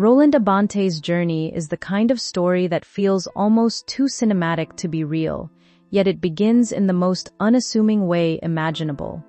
Roland Abante's journey is the kind of story that feels almost too cinematic to be real, yet it begins in the most unassuming way imaginable.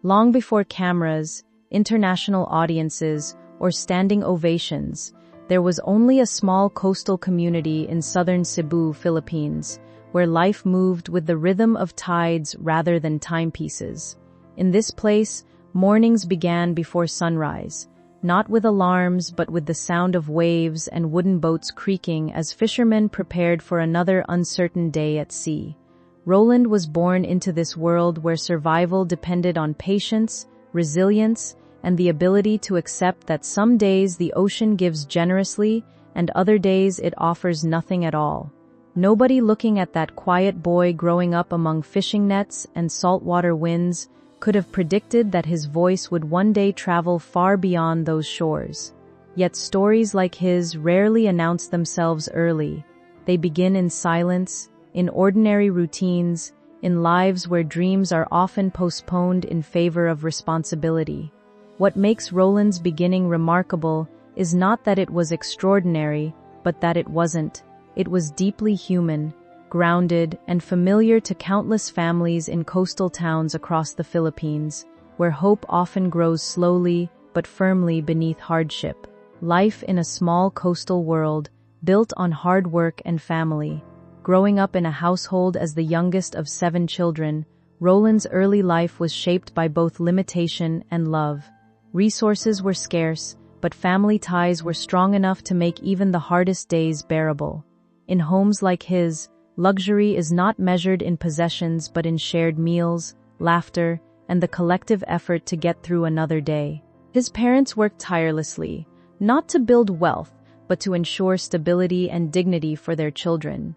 Long before cameras, international audiences, or standing ovations, there was only a small coastal community in southern Cebu, Philippines, where life moved with the rhythm of tides rather than timepieces. In this place, mornings began before sunrise, not with alarms but with the sound of waves and wooden boats creaking as fishermen prepared for another uncertain day at sea. Roland was born into this world where survival depended on patience, resilience, and the ability to accept that some days the ocean gives generously and other days it offers nothing at all. Nobody looking at that quiet boy growing up among fishing nets and saltwater winds could have predicted that his voice would one day travel far beyond those shores. Yet stories like his rarely announce themselves early. They begin in silence, in ordinary routines, in lives where dreams are often postponed in favor of responsibility. What makes Roland's beginning remarkable is not that it was extraordinary, but that it wasn't. It was deeply human, grounded, and familiar to countless families in coastal towns across the Philippines, where hope often grows slowly but firmly beneath hardship. Life in a small coastal world, built on hard work and family. Growing up in a household as the youngest of 7 children, Roland's early life was shaped by both limitation and love. Resources were scarce, but family ties were strong enough to make even the hardest days bearable. In homes like his, luxury is not measured in possessions but in shared meals, laughter, and the collective effort to get through another day. His parents worked tirelessly, not to build wealth, but to ensure stability and dignity for their children.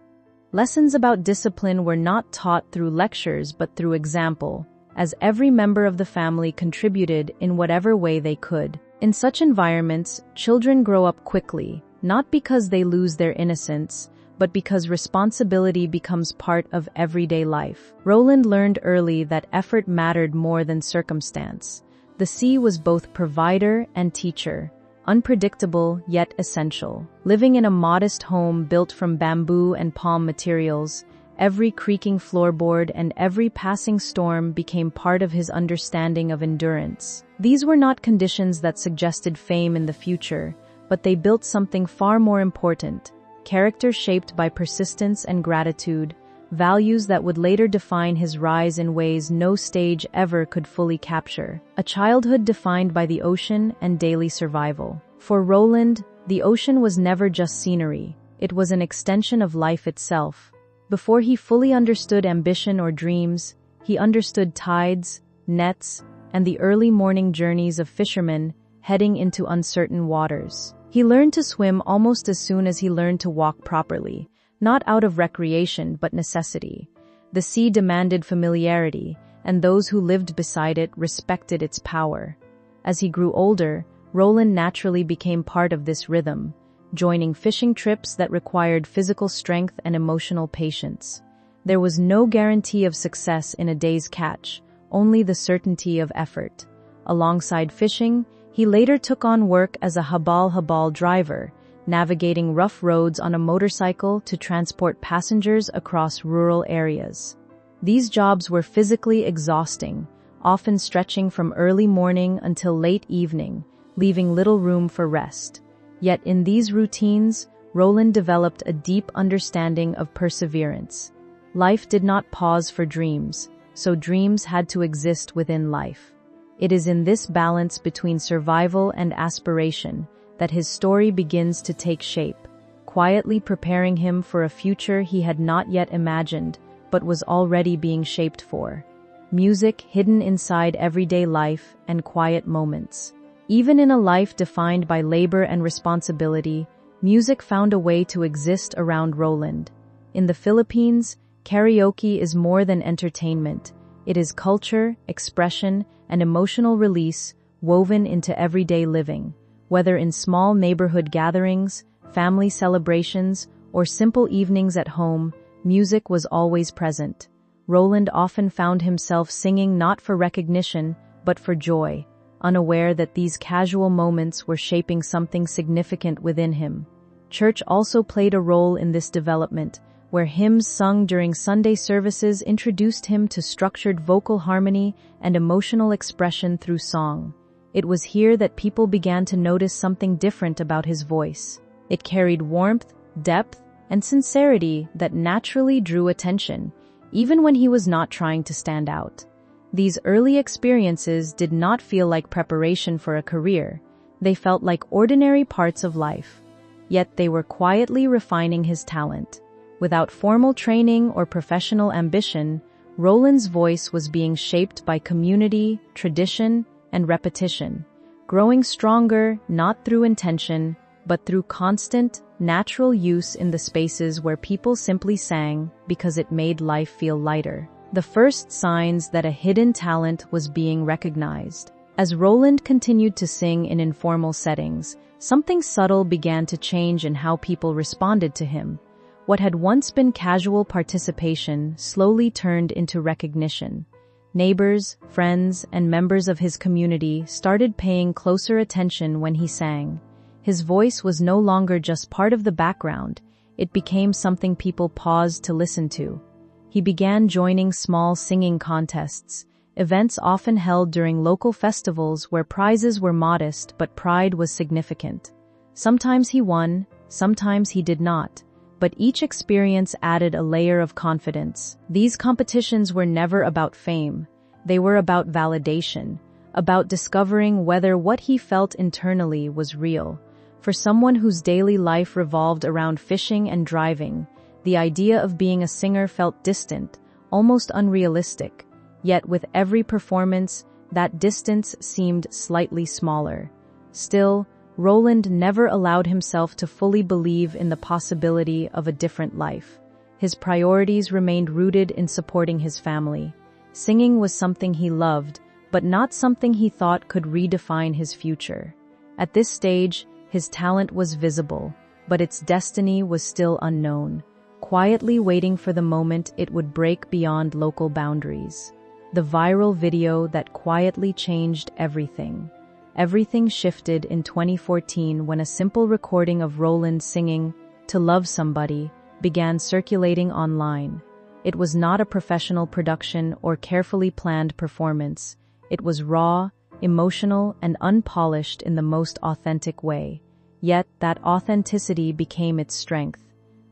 Lessons about discipline were not taught through lectures but through example, as every member of the family contributed in whatever way they could. In such environments, children grow up quickly, not because they lose their innocence, but because responsibility becomes part of everyday life. Roland learned early that effort mattered more than circumstance. The sea was both provider and teacher, unpredictable yet essential. Living in a modest home built from bamboo and palm materials, every creaking floorboard and every passing storm became part of his understanding of endurance. These were not conditions that suggested fame in the future, but they built something far more important: character shaped by persistence and gratitude, values that would later define his rise in ways no stage ever could fully capture. A childhood defined by the ocean and daily survival. For Roland, the ocean was never just scenery, it was an extension of life itself. Before he fully understood ambition or dreams, he understood tides, nets, and the early morning journeys of fishermen heading into uncertain waters. He learned to swim almost as soon as he learned to walk properly, not out of recreation but necessity. The sea demanded familiarity, and those who lived beside it respected its power. As he grew older, Roland naturally became part of this rhythm, joining fishing trips that required physical strength and emotional patience. There was no guarantee of success in a day's catch, only the certainty of effort. Alongside fishing, he later took on work as a habal driver, navigating rough roads on a motorcycle to transport passengers across rural areas. These jobs were physically exhausting, often stretching from early morning until late evening, leaving little room for rest. Yet in these routines, Roland developed a deep understanding of perseverance. Life did not pause for dreams, so dreams had to exist within life. It is in this balance between survival and aspiration that his story begins to take shape, quietly preparing him for a future he had not yet imagined, but was already being shaped for. Music hidden inside everyday life and quiet moments. Even in a life defined by labor and responsibility, music found a way to exist around Roland. In the Philippines, karaoke is more than entertainment. It is culture, expression, and emotional release woven into everyday living. Whether in small neighborhood gatherings, family celebrations, or simple evenings at home, music was always present. Roland often found himself singing not for recognition, but for joy. unaware that these casual moments were shaping something significant within him. Church also played a role in this development, where hymns sung during Sunday services introduced him to structured vocal harmony and emotional expression through song. It was here that people began to notice something different about his voice. It carried warmth, depth, and sincerity that naturally drew attention, even when he was not trying to stand out. These early experiences did not feel like preparation for a career. They felt like ordinary parts of life. Yet they were quietly refining his talent. Without formal training or professional ambition, Roland's voice was being shaped by community, tradition, and repetition, growing stronger not through intention, but through constant, natural use in the spaces where people simply sang because it made life feel lighter. The first signs that a hidden talent was being recognized. As Roland continued to sing in informal settings, something subtle began to change in how people responded to him. What had once been casual participation slowly turned into recognition. Neighbors, friends, and members of his community started paying closer attention when he sang. His voice was no longer just part of the background, it became something people paused to listen to. He began joining small singing contests, events often held during local festivals where prizes were modest but pride was significant. Sometimes he won, sometimes he did not, but each experience added a layer of confidence. These competitions were never about fame. They were about validation, about discovering whether what he felt internally was real. For someone whose daily life revolved around fishing and driving, the idea of being a singer felt distant, almost unrealistic. Yet with every performance, that distance seemed slightly smaller. Still, Roland never allowed himself to fully believe in the possibility of a different life. His priorities remained rooted in supporting his family. Singing was something he loved, but not something he thought could redefine his future. At this stage, his talent was visible, but its destiny was still unknown, quietly waiting for the moment it would break beyond local boundaries. The viral video that quietly changed everything. Everything shifted in 2014 when a simple recording of Roland singing "To Love Somebody" began circulating online. It was not a professional production or carefully planned performance. It was raw, emotional, and unpolished in the most authentic way. Yet that authenticity became its strength.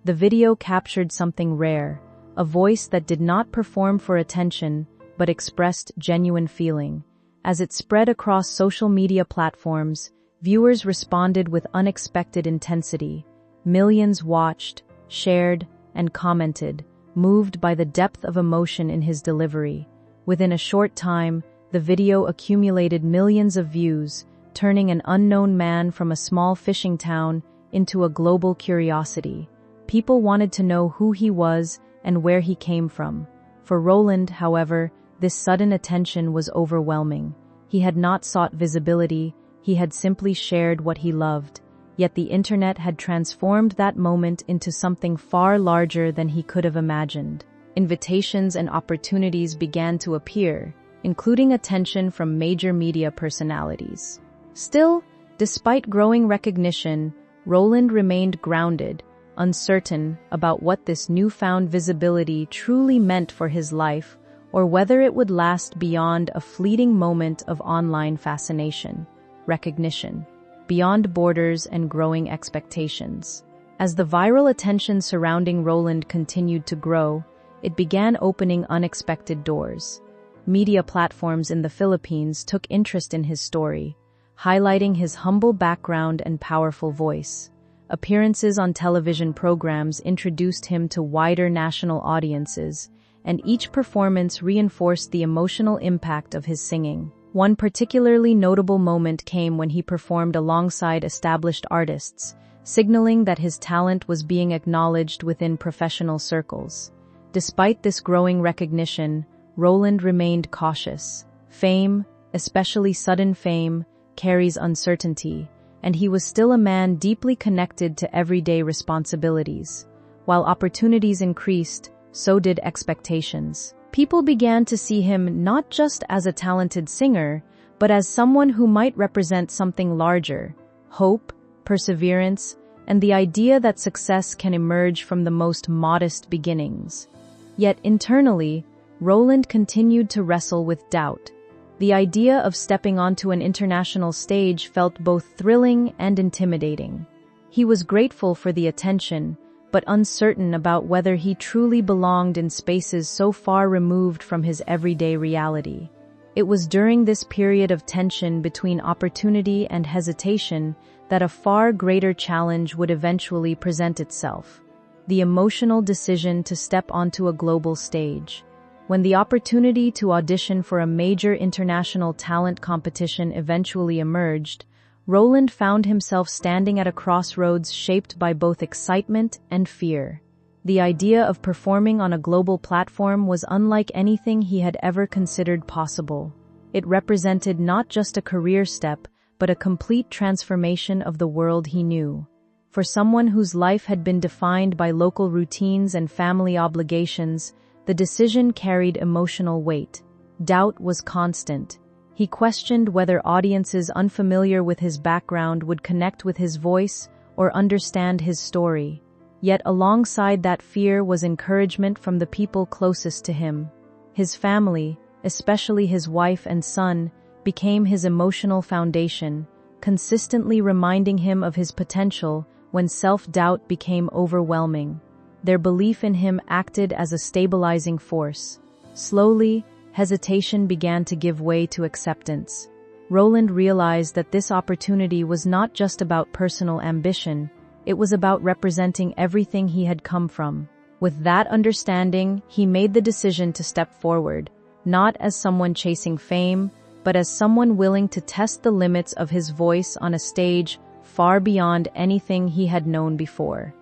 The video captured something rare, a voice that did not perform for attention, but expressed genuine feeling. As it spread across social media platforms, viewers responded with unexpected intensity. Millions watched, shared, and commented, moved by the depth of emotion in his delivery. Within a short time, the video accumulated millions of views, turning an unknown man from a small fishing town into a global curiosity. People wanted to know who he was and where he came from. For Roland, however, this sudden attention was overwhelming. He had not sought visibility, he had simply shared what he loved. Yet the internet had transformed that moment into something far larger than he could have imagined. Invitations and opportunities began to appear, including attention from major media personalities. Still, despite growing recognition, Roland remained grounded, uncertain about what this newfound visibility truly meant for his life, or whether it would last beyond a fleeting moment of online fascination, recognition, beyond borders and growing expectations. As the viral attention surrounding Roland continued to grow, it began opening unexpected doors. Media platforms in the Philippines took interest in his story, highlighting his humble background and powerful voice. Appearances on television programs introduced him to wider national audiences, and each performance reinforced the emotional impact of his singing. One particularly notable moment came when he performed alongside established artists, signaling that his talent was being acknowledged within professional circles. Despite this growing recognition, Roland remained cautious. Fame, especially sudden fame, carries uncertainty, and he was still a man deeply connected to everyday responsibilities. While opportunities increased, so did expectations. People began to see him not just as a talented singer, but as someone who might represent something larger: hope, perseverance, and the idea that success can emerge from the most modest beginnings. Yet internally, Roland continued to wrestle with doubt. The idea of stepping onto an international stage felt both thrilling and intimidating. He was grateful for the attention, but uncertain about whether he truly belonged in spaces so far removed from his everyday reality. It was during this period of tension between opportunity and hesitation that a far greater challenge would eventually present itself: the emotional decision to step onto a global stage. When the opportunity to audition for a major international talent competition eventually emerged, Roland found himself standing at a crossroads shaped by both excitement and fear. The idea of performing on a global platform was unlike anything he had ever considered possible. It represented not just a career step, but a complete transformation of the world he knew. For someone whose life had been defined by local routines and family obligations, the decision carried emotional weight. Doubt was constant. He questioned whether audiences unfamiliar with his background would connect with his voice or understand his story. Yet alongside that fear was encouragement from the people closest to him. His family, especially his wife and son, became his emotional foundation, consistently reminding him of his potential when self-doubt became overwhelming. Their belief in him acted as a stabilizing force. Slowly, hesitation began to give way to acceptance. Roland realized that this opportunity was not just about personal ambition, it was about representing everything he had come from. With that understanding, he made the decision to step forward, not as someone chasing fame, but as someone willing to test the limits of his voice on a stage far beyond anything he had known before.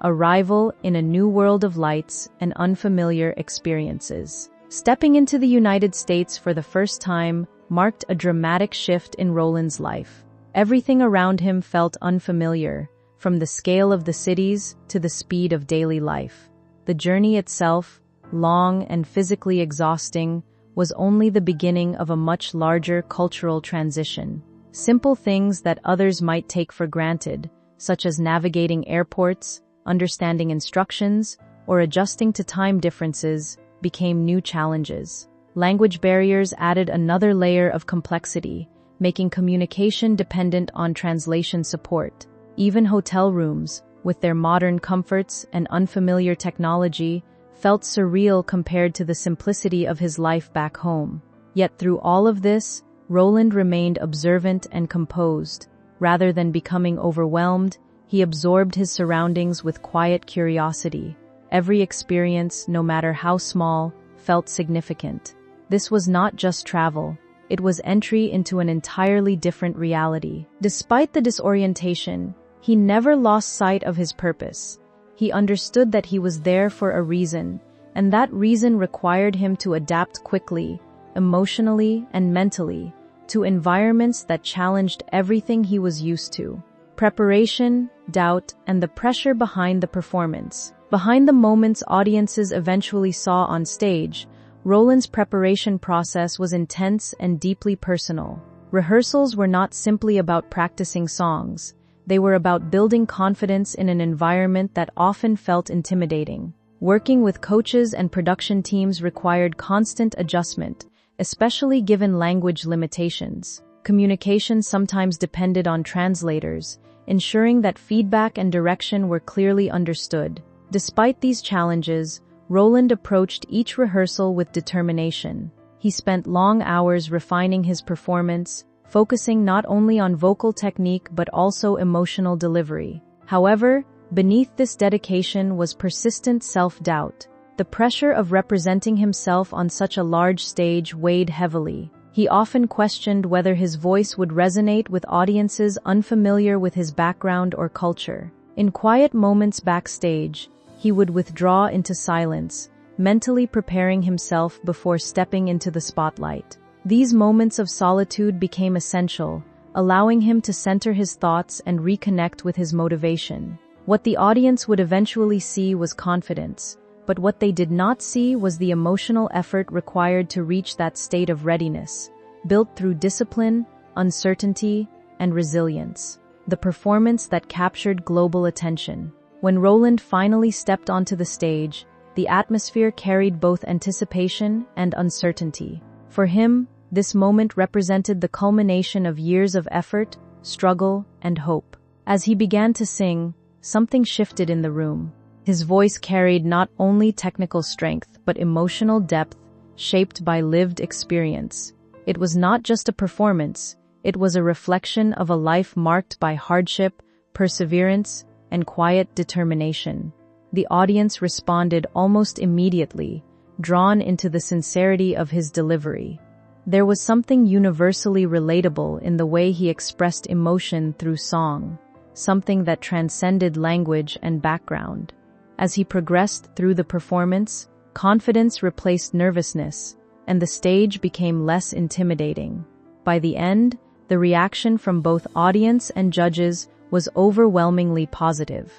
A rival in a new world of lights and unfamiliar experiences. Stepping into the United States for the first time marked a dramatic shift in Roland's life. Everything around him felt unfamiliar, from the scale of the cities to the speed of daily life. The journey itself, long and physically exhausting, was only the beginning of a much larger cultural transition. Simple things that others might take for granted, such as navigating airports, understanding instructions, or adjusting to time differences, became new challenges. Language barriers added another layer of complexity, making communication dependent on translation support. Even hotel rooms, with their modern comforts and unfamiliar technology, felt surreal compared to the simplicity of his life back home. Yet through all of this, Roland remained observant and composed. Rather than becoming overwhelmed, he absorbed his surroundings with quiet curiosity. Every experience, no matter how small, felt significant. This was not just travel. It was entry into an entirely different reality. Despite the disorientation, he never lost sight of his purpose. He understood that he was there for a reason, and that reason required him to adapt quickly, emotionally and mentally, to environments that challenged everything he was used to. Preparation, doubt, and the pressure behind the performance. Behind the moments audiences eventually saw on stage, Roland's preparation process was intense and deeply personal. Rehearsals were not simply about practicing songs. They were about building confidence in an environment that often felt intimidating. Working with coaches and production teams required constant adjustment, especially given language limitations. Communication sometimes depended on translators, ensuring that feedback and direction were clearly understood. Despite these challenges, Roland approached each rehearsal with determination. He spent long hours refining his performance, focusing not only on vocal technique but also emotional delivery. However, beneath this dedication was persistent self-doubt. The pressure of representing himself on such a large stage weighed heavily. He often questioned whether his voice would resonate with audiences unfamiliar with his background or culture. In quiet moments backstage, he would withdraw into silence, mentally preparing himself before stepping into the spotlight. These moments of solitude became essential, allowing him to center his thoughts and reconnect with his motivation. What the audience would eventually see was confidence, but what they did not see was the emotional effort required to reach that state of readiness. built through discipline, uncertainty, and resilience. The performance that captured global attention. When Roland finally stepped onto the stage, the atmosphere carried both anticipation and uncertainty. For him, this moment represented the culmination of years of effort, struggle, and hope. As he began to sing, something shifted in the room. His voice carried not only technical strength, but emotional depth, shaped by lived experience. It was not just a performance, it was a reflection of a life marked by hardship, perseverance, and quiet determination. The audience responded almost immediately, drawn into the sincerity of his delivery. There was something universally relatable in the way he expressed emotion through song, something that transcended language and background. As he progressed through the performance, confidence replaced nervousness, and the stage became less intimidating. By the end, the reaction from both audience and judges was overwhelmingly positive.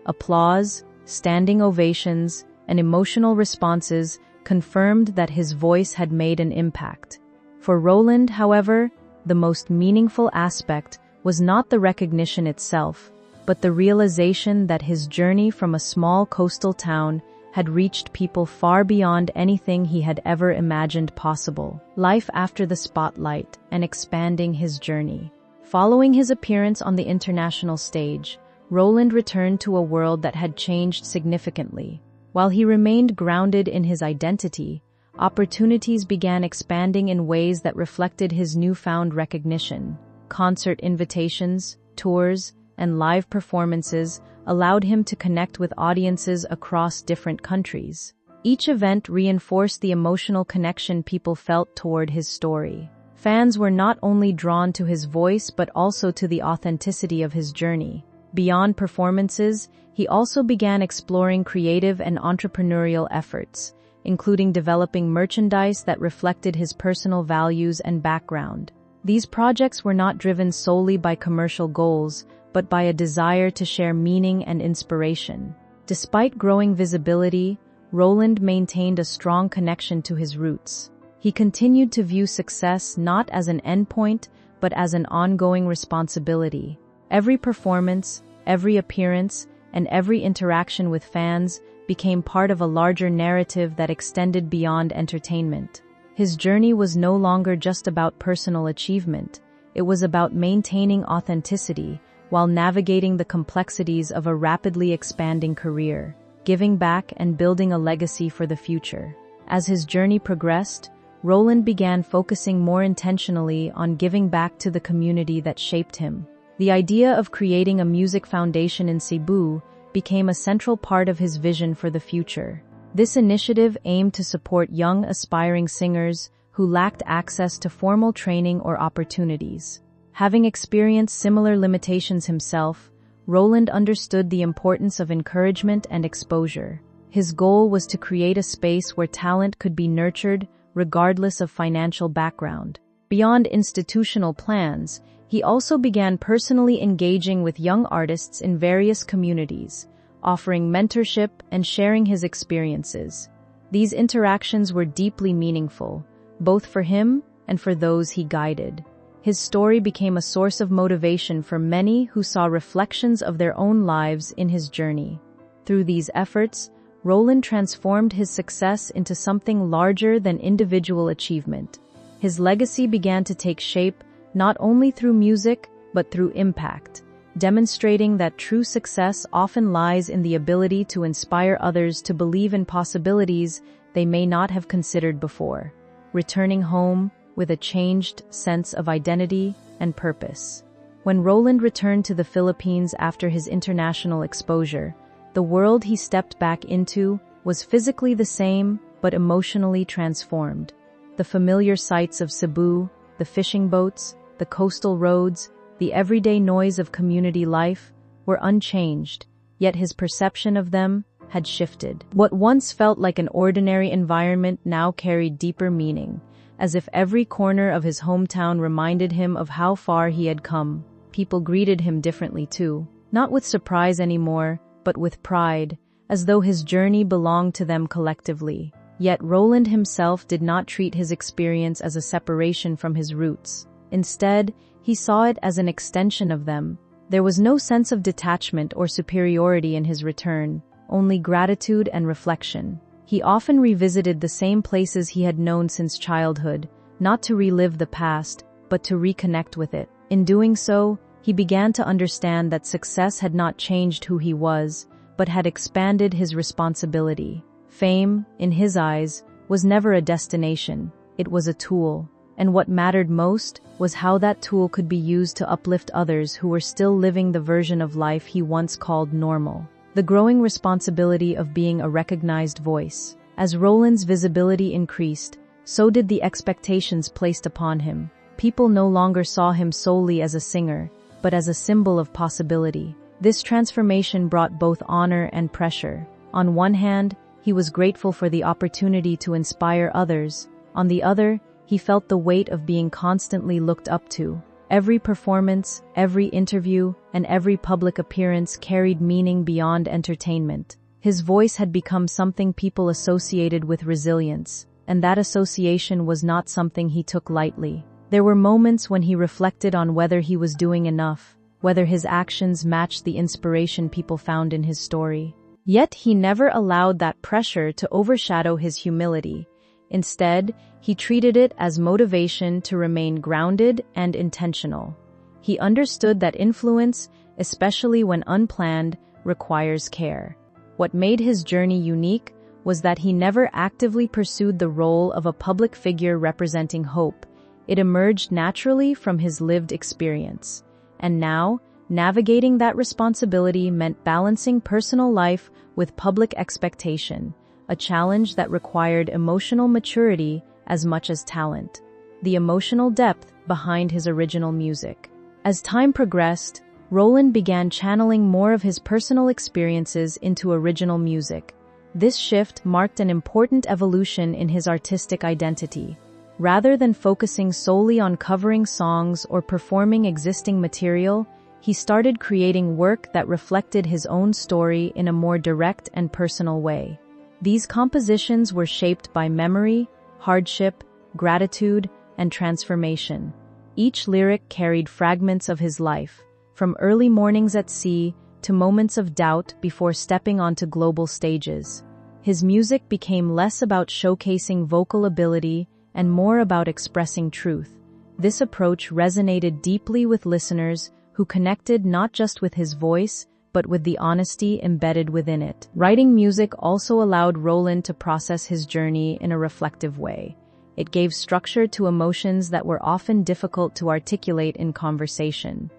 Applause, standing ovations, and emotional responses confirmed that his voice had made an impact. For Roland, however, the most meaningful aspect was not the recognition itself, but the realization that his journey from a small coastal town had reached people far beyond anything he had ever imagined possible. Life after the spotlight and expanding his journey. Following his appearance on the international stage, Roland returned to a world that had changed significantly. While he remained grounded in his identity, opportunities began expanding in ways that reflected his newfound recognition. Concert invitations, tours, and live performances allowed him to connect with audiences across different countries. Each event reinforced the emotional connection people felt toward his story. Fans were not only drawn to his voice but also to the authenticity of his journey. Beyond performances, he also began exploring creative and entrepreneurial efforts, including developing merchandise that reflected his personal values and background. These projects were not driven solely by commercial goals, but by a desire to share meaning and inspiration. Despite growing visibility, Roland maintained a strong connection to his roots. He continued to view success not as an endpoint, but as an ongoing responsibility. Every performance, every appearance, and every interaction with fans became part of a larger narrative that extended beyond entertainment. His journey was no longer just about personal achievement. It was about maintaining authenticity while navigating the complexities of a rapidly expanding career, giving back and building a legacy for the future. As his journey progressed, Roland began focusing more intentionally on giving back to the community that shaped him. The idea of creating a music foundation in Cebu became a central part of his vision for the future. This initiative aimed to support young, aspiring singers who lacked access to formal training or opportunities. Having experienced similar limitations himself, Roland understood the importance of encouragement and exposure. His goal was to create a space where talent could be nurtured regardless of financial background. Beyond institutional plans, he also began personally engaging with young artists in various communities, offering mentorship and sharing his experiences. These interactions were deeply meaningful, both for him and for those he guided. His story became a source of motivation for many who saw reflections of their own lives in his journey. Through these efforts, Roland transformed his success into something larger than individual achievement. His legacy began to take shape not only through music, but through impact, demonstrating that true success often lies in the ability to inspire others to believe in possibilities they may not have considered before. Returning home with a changed sense of identity and purpose. When Roland returned to the Philippines after his international exposure, the world he stepped back into was physically the same, but emotionally transformed. The familiar sights of Cebu, the fishing boats, the coastal roads, the everyday noise of community life were unchanged, yet his perception of them had shifted. What once felt like an ordinary environment now carried deeper meaning, as if every corner of his hometown reminded him of how far he had come. People greeted him differently too, not with surprise anymore, but with pride, as though his journey belonged to them collectively. Yet Roland himself did not treat his experience as a separation from his roots. Instead, he saw it as an extension of them. There was no sense of detachment or superiority in his return, only gratitude and reflection. He often revisited the same places he had known since childhood, not to relive the past, but to reconnect with it. In doing so, he began to understand that success had not changed who he was, but had expanded his responsibility. Fame, in his eyes, was never a destination, it was a tool. And what mattered most was how that tool could be used to uplift others who were still living the version of life he once called normal. The growing responsibility of being a recognized voice. As Roland's visibility increased, so did the expectations placed upon him. People no longer saw him solely as a singer, but as a symbol of possibility. This transformation brought both honor and pressure. On one hand, he was grateful for the opportunity to inspire others. On the other, he felt the weight of being constantly looked up to. Every performance, every interview, and every public appearance carried meaning beyond entertainment. His voice had become something people associated with resilience, and that association was not something he took lightly. There were moments when he reflected on whether he was doing enough, whether his actions matched the inspiration people found in his story. Yet he never allowed that pressure to overshadow his humility. Instead, he treated it as motivation to remain grounded and intentional. He understood that influence, especially when unplanned, requires care. What made his journey unique was that he never actively pursued the role of a public figure representing hope. It emerged naturally from his lived experience. And now, navigating that responsibility meant balancing personal life with public expectation, a challenge that required emotional maturity as much as talent. The emotional depth behind his original music. As time progressed, Roland began channeling more of his personal experiences into original music. This shift marked an important evolution in his artistic identity. Rather than focusing solely on covering songs or performing existing material, he started creating work that reflected his own story in a more direct and personal way. These compositions were shaped by memory, hardship, gratitude, and transformation. Each lyric carried fragments of his life, from early mornings at sea to moments of doubt before stepping onto global stages. His music became less about showcasing vocal ability and more about expressing truth. This approach resonated deeply with listeners who connected not just with his voice, but with the honesty embedded within it. Writing music also allowed Roland to process his journey in a reflective way. It gave structure to emotions that were often difficult to articulate in conversation.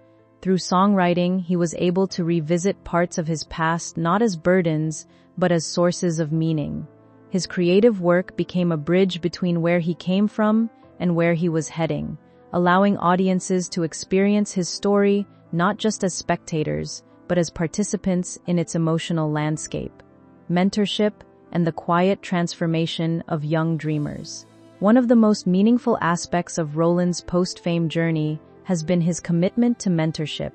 Through songwriting, he was able to revisit parts of his past not as burdens, but as sources of meaning. His creative work became a bridge between where he came from and where he was heading, allowing audiences to experience his story not just as spectators, but as participants in its emotional landscape. Mentorship and the quiet transformation of young dreamers. One of the most meaningful aspects of Roland's post-fame journey has been his commitment to mentorship.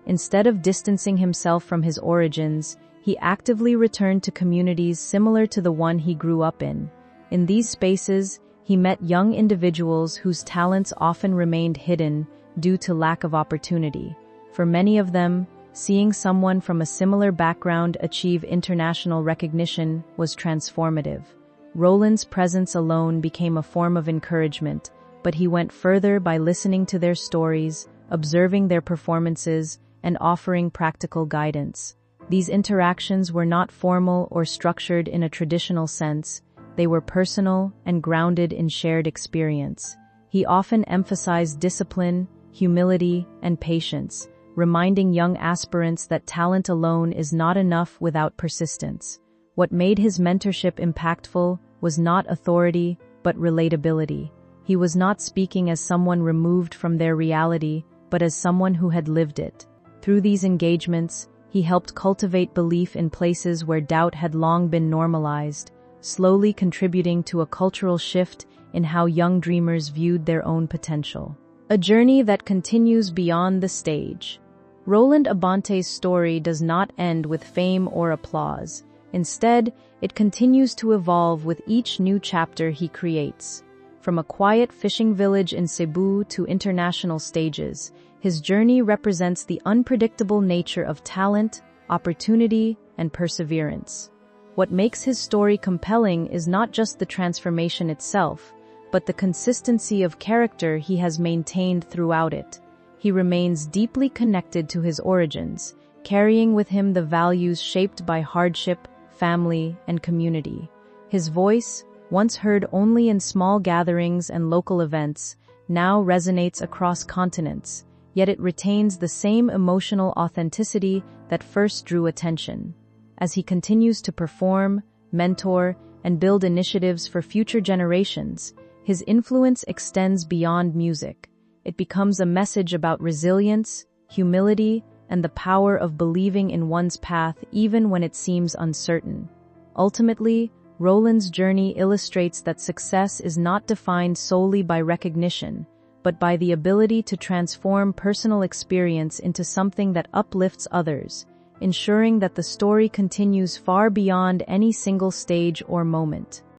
Instead of distancing himself from his origins, he actively returned to communities similar to the one he grew up in. In these spaces, he met young individuals whose talents often remained hidden due to lack of opportunity. For many of them, seeing someone from a similar background achieve international recognition was transformative. Roland's presence alone became a form of encouragement, but he went further by listening to their stories, observing their performances, and offering practical guidance. These interactions were not formal or structured in a traditional sense. They were personal and grounded in shared experience. He often emphasized discipline, humility, and patience, reminding young aspirants that talent alone is not enough without persistence. What made his mentorship impactful was not authority, but relatability. He was not speaking as someone removed from their reality, but as someone who had lived it. Through these engagements, he helped cultivate belief in places where doubt had long been normalized, slowly contributing to a cultural shift in how young dreamers viewed their own potential. A journey that continues beyond the stage. Roland Abante's story does not end with fame or applause. Instead, it continues to evolve with each new chapter he creates. From a quiet fishing village in Cebu to international stages, his journey represents the unpredictable nature of talent, opportunity, and perseverance. What makes his story compelling is not just the transformation itself, but the consistency of character he has maintained throughout it. He remains deeply connected to his origins, carrying with him the values shaped by hardship, family, and community. His voice, once heard only in small gatherings and local events, now resonates across continents, yet it retains the same emotional authenticity that first drew attention. As he continues to perform, mentor, and build initiatives for future generations, his influence extends beyond music. It becomes a message about resilience, humility, and the power of believing in one's path even when it seems uncertain. Ultimately, Roland's journey illustrates that success is not defined solely by recognition, but by the ability to transform personal experience into something that uplifts others, ensuring that the story continues far beyond any single stage or moment.